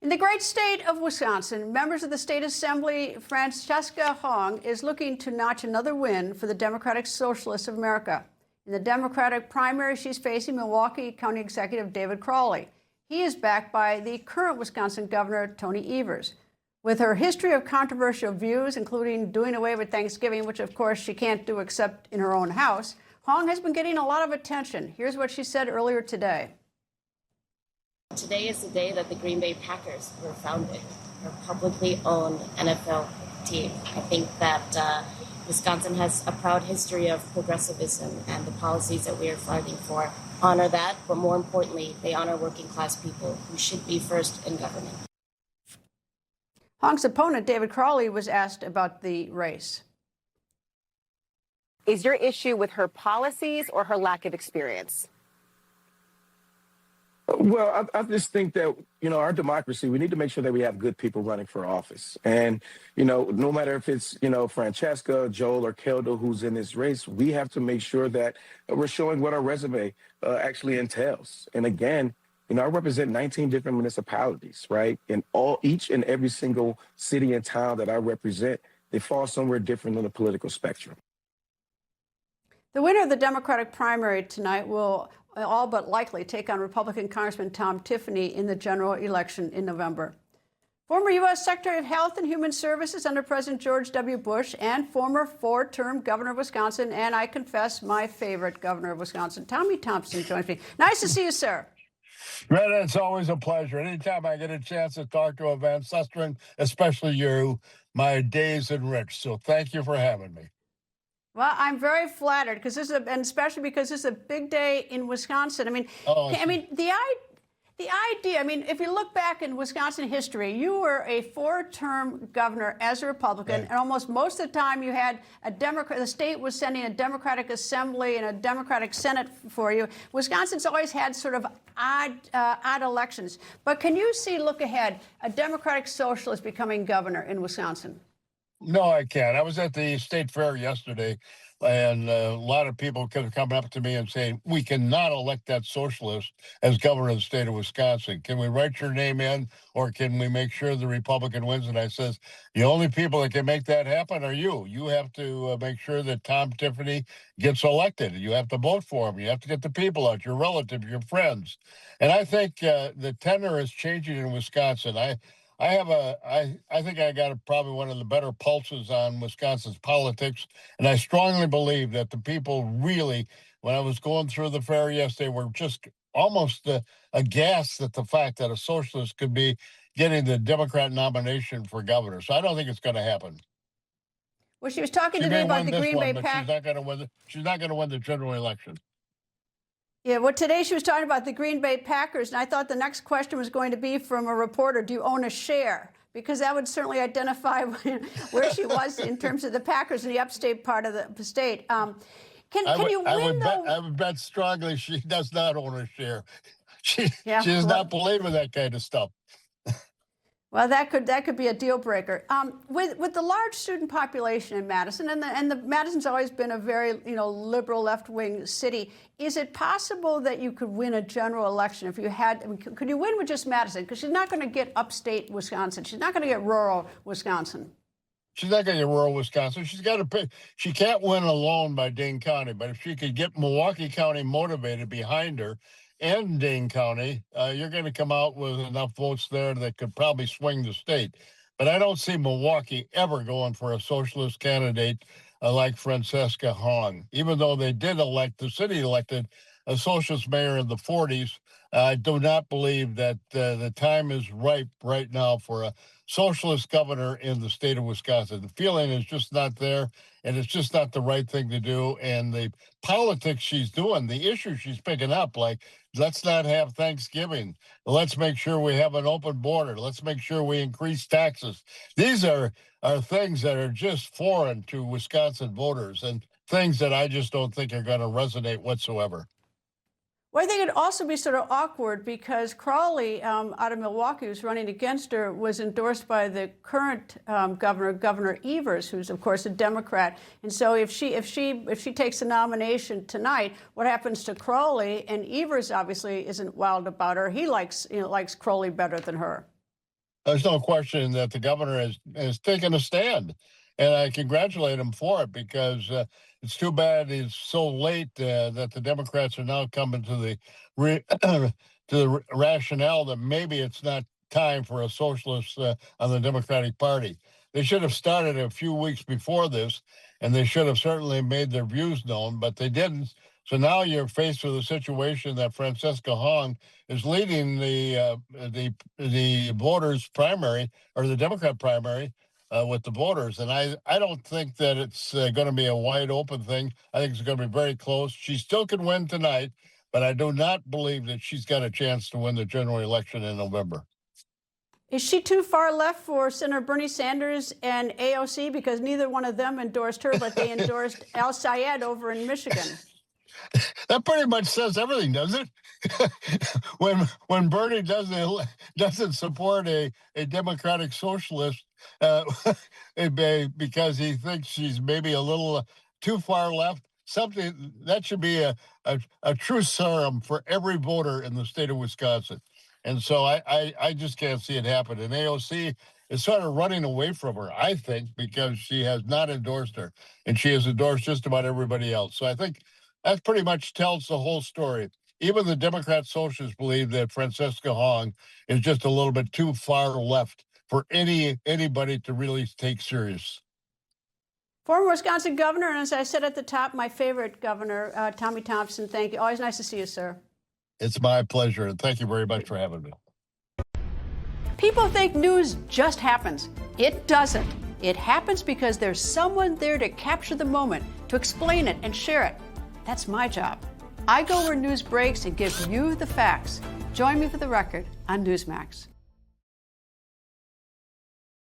In the great state of Wisconsin, members of the state assembly, Francesca Hong, is looking to notch another win for the Democratic Socialists of America. In the Democratic primary, she's facing Milwaukee County Executive David Crowley. He is backed by the current Wisconsin Governor, Tony Evers. With her history of controversial views, including doing away with Thanksgiving, which of course she can't do except in her own house, Hong has been getting a lot of attention. Here's what she said earlier today. Today is the day that the Green Bay Packers were founded, a publicly owned NFL team. I think that Wisconsin has a proud history of progressivism, and the policies that we are fighting for honor that, but more importantly, they honor working class people who should be first in government. Hong's opponent, David Crowley, was asked about the race. Is your issue with her policies or her lack of experience? Well, I just think that, our democracy, we need to make sure that we have good people running for office. And, no matter if it's, Francesca, Joel, or Keldo who's in this race, we have to make sure that we're showing what our resume actually entails. And again, I represent 19 different municipalities, right? And each and every single city and town that I represent, they fall somewhere different on the political spectrum. The winner of the Democratic primary tonight will all but likely take on Republican Congressman Tom Tiffany in the general election in November. Former U.S. Secretary of Health and Human Services under President George W. Bush and former four-term governor of Wisconsin, and I confess my favorite governor of Wisconsin, Tommy Thompson, joins me. Nice to see you, sir. Greta, it's always a pleasure. Anytime I get a chance to talk to a Van Susteren, especially you, my day's enriched. So thank you for having me. Well, I'm very flattered because and especially because this is a big day in Wisconsin. The idea. If you look back in Wisconsin history, you were a four-term governor as a Republican, and almost most of the time you had a Democrat. The state was sending a Democratic Assembly and a Democratic Senate for you. Wisconsin's always had sort of odd elections. But can you look ahead, a Democratic Socialist becoming governor in Wisconsin? No, I can't. I was at the state fair yesterday, and a lot of people kept coming up to me and saying, we cannot elect that socialist as governor of the state of Wisconsin. Can we write your name in, or can we make sure the Republican wins? And I says, the only people that can make that happen are you. You have to make sure that Tom Tiffany gets elected. You have to vote for him. You have to get the people out, your relatives, your friends. And I think the tenor is changing in Wisconsin. I think I got probably one of the better pulses on Wisconsin's politics, and I strongly believe that the people really, when I was going through the fair yesterday, were just almost aghast at the fact that a socialist could be getting the Democrat nomination for governor. So I don't think it's going to happen. Well, she was talking to me about the Green Bay Packers. She's not going to win the general election. Yeah, well, today she was talking about the Green Bay Packers, and I thought the next question was going to be from a reporter, do you own a share? Because that would certainly identify where she was in terms of the Packers in the upstate part of the state. Can you win, though? I would bet strongly she does not own a share. She does not believe in that kind of stuff. Well, that could be a deal breaker. With the large student population in Madison, and Madison's always been a very liberal left-wing city. Is it possible that you could win a general election if you had? Could you win with just Madison? Because she's not going to get upstate Wisconsin. She's not going to get rural Wisconsin. She's not going to get rural Wisconsin. She's got to pick. She can't win alone by Dane County, but if she could get Milwaukee County motivated behind her, and Dane County, you're going to come out with enough votes there that could probably swing the state. But I don't see Milwaukee ever going for a socialist candidate like Francesca Hong. Even though they did the city elected a socialist mayor in the 40s, I do not believe that the time is ripe right now for a socialist governor in the state of Wisconsin. The feeling is just not there, and it's just not the right thing to do. And the politics she's doing, the issues she's picking up, like let's not have Thanksgiving. Let's make sure we have an open border. Let's make sure we increase taxes. These are things that are just foreign to Wisconsin voters and things that I just don't think are going to resonate whatsoever. Well, I think it'd also be sort of awkward because Crowley, out of Milwaukee, who's running against her, was endorsed by the current governor, Governor Evers, who's of course a Democrat. And so if she takes the nomination tonight, what happens to Crowley? And Evers obviously isn't wild about her. He likes Crowley better than her. There's no question that the governor has taken a stand, and I congratulate him for it because it's too bad it's so late that the Democrats are now coming to the to the rationale that maybe it's not time for a socialist on the Democratic Party. They should have started a few weeks before this, and they should have certainly made their views known, but they didn't. So now you're faced with a situation that Francesca Hong is leading the voters primary or the Democrat primary with the voters, and I don't think that it's going to be a wide open thing. I think it's going to be very close. She still can win tonight, but I do not believe that she's got a chance to win the general election in November. Is she too far left for Senator Bernie Sanders and AOC, because neither one of them endorsed her, but they endorsed Al Sayed over in Michigan? That pretty much says everything, doesn't it? when Bernie doesn't support a democratic socialist because he thinks she's maybe a little too far left, something that should be a true serum for every voter in the state of Wisconsin. And so I just can't see it happen. And AOC is sort of running away from her, I think, because she has not endorsed her, and she has endorsed just about everybody else. So I think that pretty much tells the whole story. Even the Democrat socialists believe that Francesca Hong is just a little bit too far left for anybody to really take serious. Former Wisconsin governor, and as I said at the top, my favorite governor, Tommy Thompson. Thank you. Always nice to see you, sir. It's my pleasure, and thank you very much for having me. People think news just happens. It doesn't. It happens because there's someone there to capture the moment, to explain it and share it. That's my job. I go where news breaks and give you the facts. Join me for The Record on Newsmax.